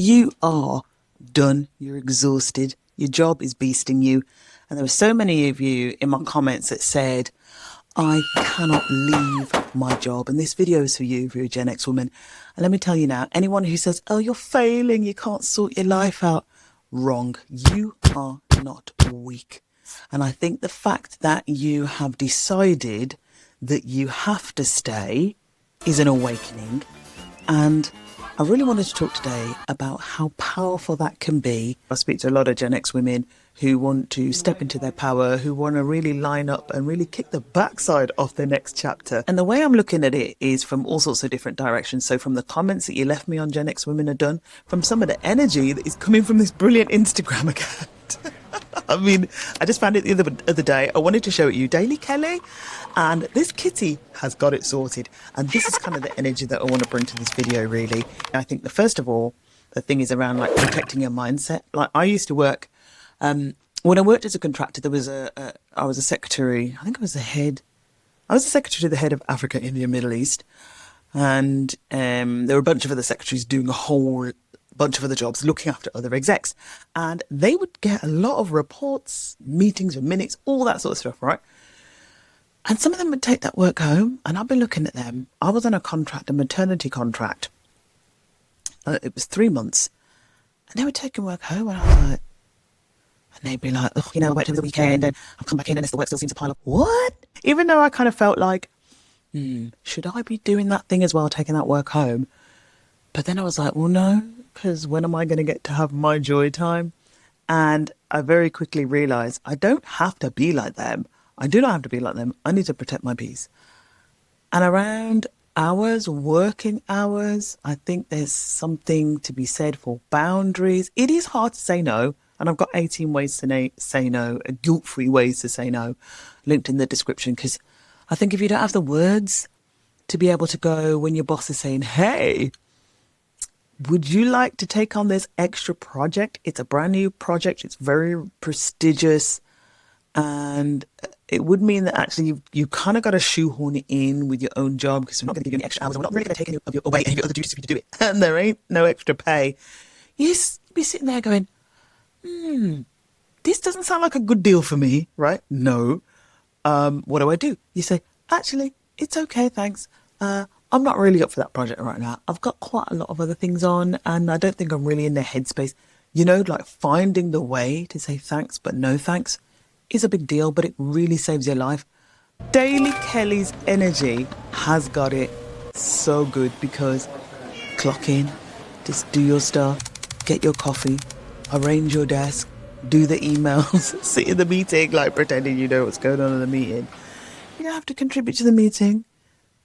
You are done. You're exhausted. Your job is beasting you. And there were so many of you in my comments that said, I cannot leave my job. And this video is for you, if you're a Gen X woman. And let me tell you now, anyone who says, oh, you're failing, you can't sort your life out. Wrong. You are not weak. And I think the fact that you have decided that you have to stay is an awakening. And I really wanted to talk today about how powerful that can be. I speak to a lot of Gen X women who want to step into their power, who want to really line up and really kick the backside off their next chapter. And the way I'm looking at it is from all sorts of different directions. So from the comments that you left me on Gen X Women Are Done, from some of the energy that is coming from this brilliant Instagram account. I mean, I just found it the other day. I wanted to show it you, Daily Kelly. And this kitty has got it sorted. And this is kind of the energy that I want to bring to this video, really. I think first of all, the thing is around like protecting your mindset. Like I used to work, when I worked as a contractor, there was I was a secretary. I think I was the head. I was the secretary to the head of Africa, India, Middle East. And there were a bunch of other secretaries doing a whole bunch of other jobs, looking after other execs. And they would get a lot of reports, meetings with minutes, all that sort of stuff, right? And some of them would take that work home, and I'd be looking at them. I was on a contract, a maternity contract. It was 3 months. And they were taking work home, and I was like, and they'd be like, oh, I wait till the weekend, and I've come back in, and the work still seems to pile up. What? Even though I kind of felt like, should I be doing that thing as well, taking that work home? But then I was like, well, no, because when am I going to get to have my joy time? And I very quickly realized I don't have to be like them. I do not have to be like them. I need to protect my peace. And around hours, working hours, I think there's something to be said for boundaries. It is hard to say no. And I've got 18 ways to say no, guilt-free ways to say no, linked in the description. Because I think if you don't have the words to be able to go when your boss is saying, hey, would you like to take on this extra project? It's a brand new project. It's very prestigious. And it would mean that actually you kind of got to shoehorn it in with your own job because we're not going to give you any extra hours. We're not really going to take any of your away any of your other duties for you to do it. And there ain't no extra pay. You'd be sitting there going, this doesn't sound like a good deal for me, right? No. What do? You say, actually, it's okay, thanks. I'm not really up for that project right now. I've got quite a lot of other things on and I don't think I'm really in the headspace. You know, like finding the way to say thanks but no thanks is a big deal, but it really saves your life. Daily Kelly's energy has got it so good because clock in, just do your stuff, get your coffee, arrange your desk, do the emails, sit in the meeting like pretending you know what's going on in the meeting. You don't have to contribute to the meeting.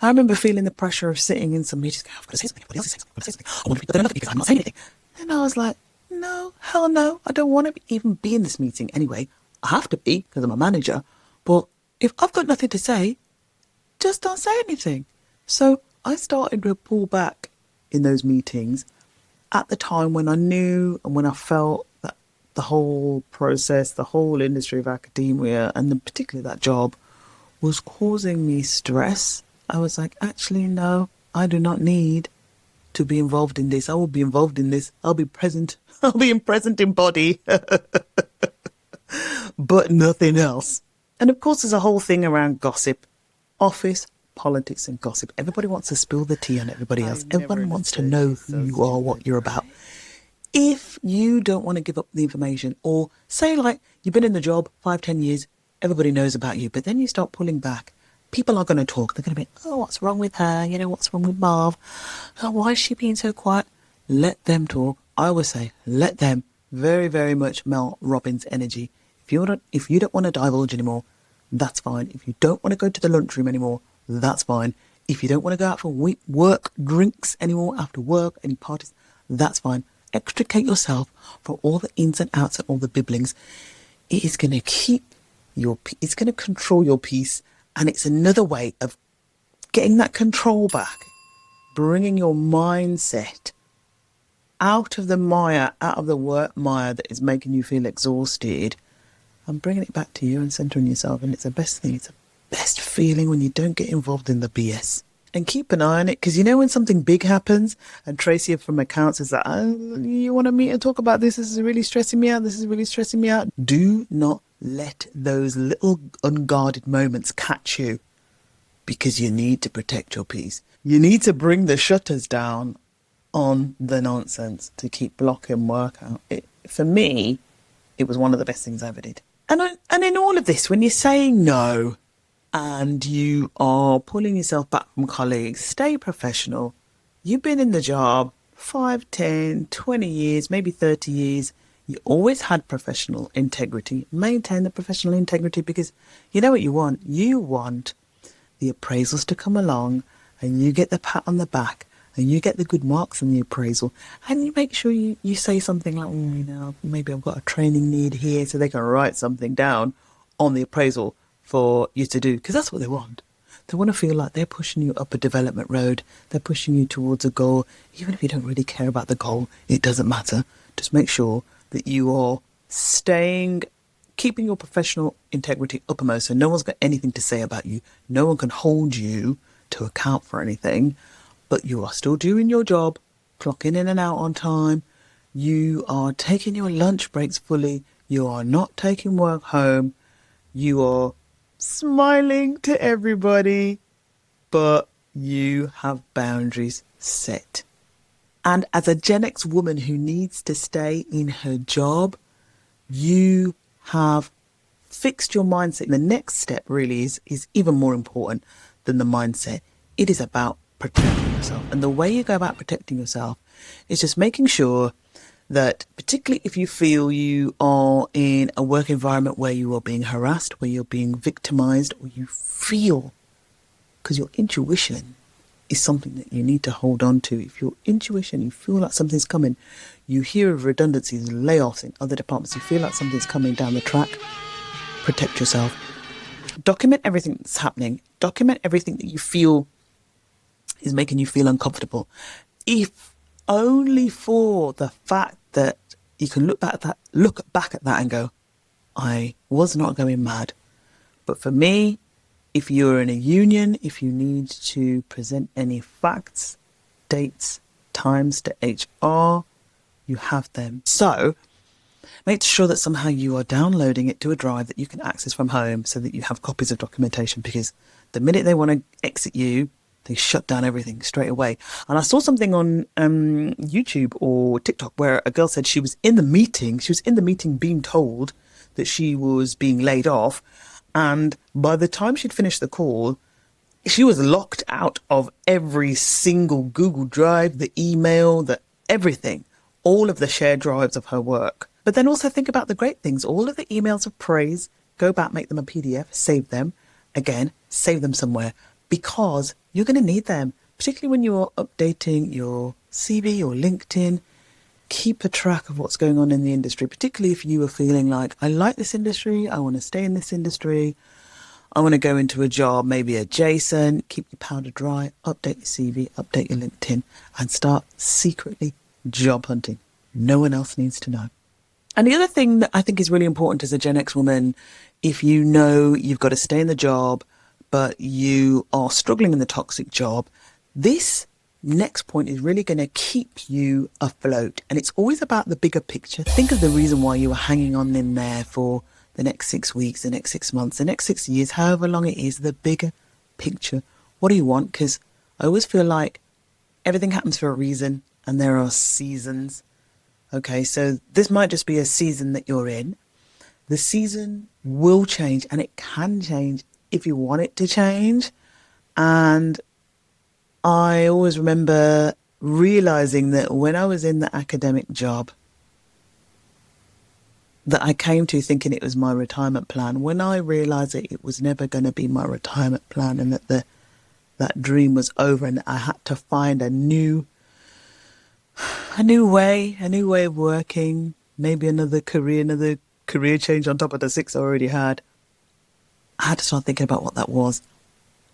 I remember feeling the pressure of sitting in some meetings, I've got to say something, everybody else is saying something, I've got to say something. I want people to know nothing because I'm not saying anything. And I was like, no, hell no, I don't want to even be in this meeting anyway. I have to be because I'm a manager, but if I've got nothing to say, just don't say anything. So I started to pull back in those meetings at the time when I knew and when I felt that the whole process, the whole industry of academia, and then particularly that job was causing me stress. I was like, actually, no, I do not need to be involved in this. I will be involved in this. I'll be present. I'll be present in body. But nothing else. And of course, there's a whole thing around gossip, office, politics and gossip. Everybody wants to spill the tea on everybody else. Everyone wants to know who you are, what you're about. If you don't want to give up the information or say like you've been in the job 5-10 years, everybody knows about you, but then you start pulling back. People are going to talk. They're going to be, oh, what's wrong with her? You know, what's wrong with Marv? Oh, why is she being so quiet? Let them talk. I always say, let them. Very, very much Mel Robbins energy. If you don't want to divulge anymore, that's fine. If you don't want to go to the lunchroom anymore, that's fine. If you don't want to go out for work drinks anymore after work, any parties, that's fine. Extricate yourself from all the ins and outs and all the bibblings. It is going to it's going to control your peace. And it's another way of getting that control back, bringing your mindset out of the mire, out of the work mire that is making you feel exhausted, and bringing it back to you and centering yourself. And it's the best thing. It's the best feeling when you don't get involved in the BS. and keep an eye on it. Because you know when something big happens and Tracy from accounts is like, oh, you want to meet and talk about this? This is really stressing me out. This is really stressing me out. Do not let those little unguarded moments catch you, because you need to protect your peace. You need to bring the shutters down on the nonsense to keep blocking work out. For me, it was one of the best things I ever did. And in all of this, when you're saying no and you are pulling yourself back from colleagues, stay professional. You've been in the job 5, 10, 20 years, maybe 30 years. You always had professional integrity. Maintain the professional integrity, because you know what you want? You want the appraisals to come along and you get the pat on the back and you get the good marks in the appraisal, and you make sure you say something like, maybe I've got a training need here, so they can write something down on the appraisal for you to do, because that's what they want. They want to feel like they're pushing you up a development road. They're pushing you towards a goal. Even if you don't really care about the goal, it doesn't matter. Just make sure that you are keeping your professional integrity uppermost, so no one's got anything to say about you. No one can hold you to account for anything, but you are still doing your job, clocking in and out on time. You are taking your lunch breaks fully. You are not taking work home. You are smiling to everybody, but you have boundaries set. And as a Gen X woman who needs to stay in her job, you have fixed your mindset. The next step really is even more important than the mindset. It is about protecting yourself. And the way you go about protecting yourself is just making sure that, particularly if you feel you are in a work environment where you are being harassed, where you're being victimized, or you feel, because your intuition is something that you need to hold on to. If your intuition, you feel like something's coming, you hear of redundancies, layoffs in other departments, you feel like something's coming down the track, protect yourself. Document everything that's happening. Document everything that you feel is making you feel uncomfortable. If only for the fact that you can look back at that and go, I was not going mad. But for me, if you're in a union, if you need to present any facts, dates, times to HR, you have them. So make sure that somehow you are downloading it to a drive that you can access from home, so that you have copies of documentation, because the minute they want to exit you, they shut down everything straight away. And I saw something on YouTube or TikTok where a girl said she was in the meeting being told that she was being laid off. And by the time she'd finished the call, she was locked out of every single Google Drive, the email, everything, all of the shared drives of her work. But then also think about the great things. All of the emails of praise, go back, make them a PDF, save them. Again, save them somewhere, because you're going to need them, particularly when you're updating your CV or LinkedIn. Keep a track of what's going on in the industry, particularly if you are feeling like, I like this industry, I want to stay in this industry, I want to go into a job maybe adjacent. Keep your powder dry, update your CV, update your LinkedIn, and start secretly job hunting. No one else needs to know. And the other thing that I think is really important as a Gen X woman, if you know you've got to stay in the job, but you are struggling in the toxic job, this next point is really going to keep you afloat. And it's always about the bigger picture. Think of the reason why you were hanging on in there for the next 6 weeks, the next 6 months, the next 6 years, however long it is, the bigger picture. What do you want? Because I always feel like everything happens for a reason, and there are seasons. Okay, so this might just be a season that you're in. The season will change, and it can change if you want it to change. And I always remember realizing that when I was in the academic job that I came to thinking it was my retirement plan, when I realized that it was never going to be my retirement plan, and that that dream was over, and I had to find a new way of working, maybe another career change on top of the 6 I already had. I had to start thinking about what that was.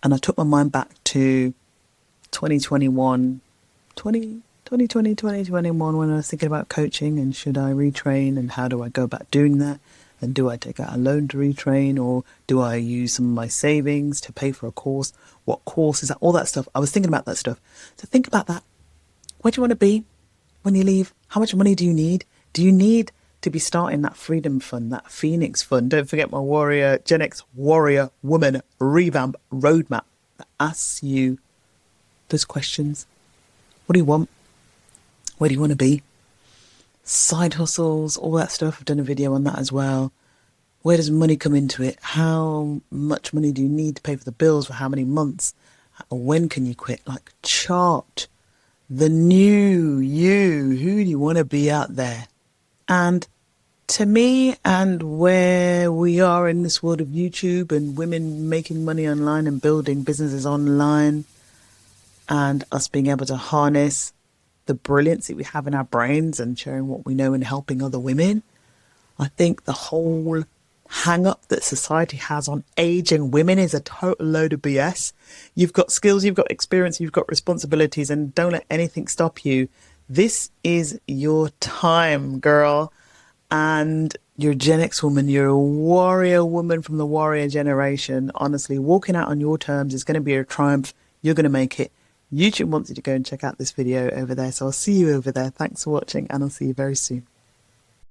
And I took my mind back to 2021 when I was thinking about coaching and should I retrain and how do I go about doing that. then do I take out a loan to retrain, or do I use some of my savings to pay for a course? What course is that? All that stuff. I was thinking about that stuff. So think about that. Where do you want to be when you leave? How much money do you need? Do you need to be starting that freedom fund, that Phoenix fund? Don't forget my Gen X warrior woman revamp roadmap that asks you those questions. What do you want? Where do you want to be? Side hustles, all that stuff. I've done a video on that as well. Where does money come into it? How much money do you need to pay for the bills for how many months? When can you quit? Like, chart the new you. Who do you want to be out there? And to me, and where we are in this world of YouTube and women making money online and building businesses online, and us being able to harness the brilliance that we have in our brains and sharing what we know and helping other women, I think the whole hang up that society has on aging women is a total load of BS. You've got skills, you've got experience, you've got responsibilities, and don't let anything stop you. This is your time, girl. And you're a Gen X woman, you're a warrior woman from the warrior generation. Honestly, walking out on your terms is going to be a triumph. You're going to make it. YouTube wants you to go and check out this video over there. So I'll see you over there. Thanks for watching, and I'll see you very soon.